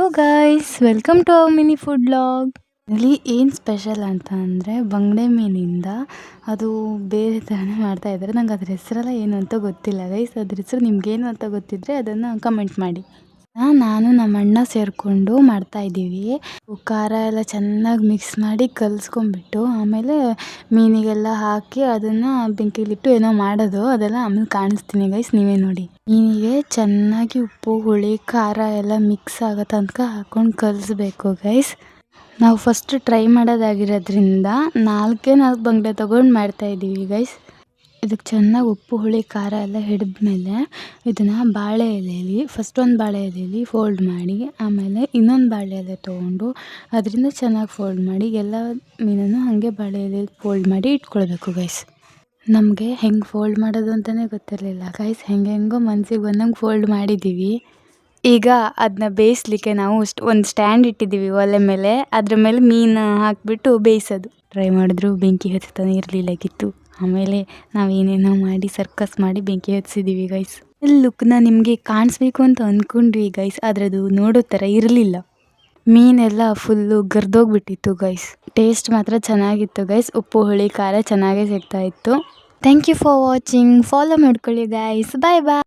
Hello guys, welcome to our mini food vlog. ಇಲ್ಲಿ ಏನು special ಅಂತ ಅಂದರೆ ಬಂಗಡೆ ಮೀನಿಂದ ಅದು ಬೇರೆ ಥರನೇ ಮಾಡ್ತಾಯಿದ್ದಾರೆ. ನಂಗೆ ಅದ್ರ ಹೆಸರೆಲ್ಲ ಏನು ಅಂತ ಗೊತ್ತಿಲ್ಲ ಗೈಸ್. ಅದ್ರ ಹೆಸರು ನಿಮ್ಗೇನು ಅಂತ ಗೊತ್ತಿದ್ದರೆ ಅದನ್ನು ಕಮೆಂಟ್ ಮಾಡಿ. ನಾನು ನಮ್ಮ ಅಣ್ಣ ಸೇರಿಕೊಂಡು ಮಾಡ್ತಾಯಿದ್ದೀವಿ. ಖಾರ ಎಲ್ಲ ಚೆನ್ನಾಗಿ ಮಿಕ್ಸ್ ಮಾಡಿ ಕಲಿಸ್ಕೊಂಡ್ಬಿಟ್ಟು ಆಮೇಲೆ ಮೀನಿಗೆಲ್ಲ ಹಾಕಿ ಅದನ್ನು ಬೆಂಕಿಲಿಟ್ಟು ಏನೋ ಮಾಡೋದು, ಅದೆಲ್ಲ ಆಮೇಲೆ ಕಾಣಿಸ್ತೀನಿ ಗೈಸ್, ನೀವೇ ನೋಡಿ. ಮೀನಿಗೆ ಚೆನ್ನಾಗಿ ಉಪ್ಪು ಹುಳಿ ಖಾರ ಎಲ್ಲ ಮಿಕ್ಸ್ ಆಗೋ ತನಕ ಹಾಕ್ಕೊಂಡು ಕಲಿಸ್ಬೇಕು ಗೈಸ್. ನಾವು ಫಸ್ಟ್ ಟ್ರೈ ಮಾಡೋದಾಗಿರೋದ್ರಿಂದ 4 ಬಂಗಡೆ ತೊಗೊಂಡು ಮಾಡ್ತಾಯಿದ್ದೀವಿ ಗೈಸ್. ಇದಕ್ಕೆ ಚೆನ್ನಾಗಿ ಉಪ್ಪು ಹುಳಿ ಖಾರ ಎಲ್ಲ ಹಿಡಿದ್ಮೇಲೆ ಇದನ್ನು ಬಾಳೆ ಎಲೆಯಲ್ಲಿ ಫಸ್ಟ್ ಒಂದು ಬಾಳೆ ಎಲೆಯಲ್ಲಿ ಫೋಲ್ಡ್ ಮಾಡಿ ಆಮೇಲೆ ಇನ್ನೊಂದು ಬಾಳೆ ಎಲೆ ತೊಗೊಂಡು ಅದರಿಂದ ಚೆನ್ನಾಗಿ ಫೋಲ್ಡ್ ಮಾಡಿ ಎಲ್ಲ ಮೀನನ್ನು ಹಾಗೆ ಬಾಳೆ ಎಲೆಯಲ್ಲಿ ಫೋಲ್ಡ್ ಮಾಡಿ ಇಟ್ಕೊಳ್ಬೇಕು ಗೈಸ್. ನಮಗೆ ಹೆಂಗೆ ಫೋಲ್ಡ್ ಮಾಡೋದು ಅಂತಲೇ ಗೊತ್ತಿರಲಿಲ್ಲ ಗೈಸ್. ಹೆಂಗೆಂಗೋ ಮನಸ್ಸಿಗೆ ಬಂದಂಗೆ ಫೋಲ್ಡ್ ಮಾಡಿದ್ದೀವಿ. ಈಗ ಅದನ್ನ ಬೇಯಿಸ್ಲಿಕ್ಕೆ ನಾವು ಒಂದು ಸ್ಟ್ಯಾಂಡ್ ಇಟ್ಟಿದ್ದೀವಿ ಒಲೆ ಮೇಲೆ. ಅದ್ರ ಮೇಲೆ ಮೀನು ಹಾಕಿಬಿಟ್ಟು ಬೇಯಿಸೋದು. ಟ್ರೈ ಮಾಡಿದ್ರು ಬೆಂಕಿ ಹಚ್ತಾನೆ ಇರಲಿಲ್ಲಾಗಿತ್ತು. ಆಮೇಲೆ ನಾವೇನೇನೋ ಮಾಡಿ ಸರ್ಕಸ್ ಮಾಡಿ ಬೆಂಕಿ ಹಚ್ಚಿದ್ದೀವಿ ಗೈಸ್. ಇಲ್ಲಿ ಲುಕ್ನ ನಿಮಗೆ ಕಾಣಿಸ್ಬೇಕು ಅಂತ ಅಂದ್ಕೊಂಡ್ವಿ ಗೈಸ್, ಆದರೆ ಅದು ನೋಡೋ ಥರ ಇರಲಿಲ್ಲ. ಮೀನೆಲ್ಲ ಫುಲ್ಲು ಗರ್ದೋಗ್ಬಿಟ್ಟಿತ್ತು ಗೈಸ್. ಟೇಸ್ಟ್ ಮಾತ್ರ ಚೆನ್ನಾಗಿತ್ತು ಗೈಸ್. ಉಪ್ಪು ಹುಳಿ ಖಾರ ಚೆನ್ನಾಗೇ ಸಿಗ್ತಾಯಿತ್ತು. Thank you for watching. Follow ಮಾಡ್ಕೊಳ್ಳಿ ಗೈಸ್. ಬಾಯ್ ಬಾಯ್.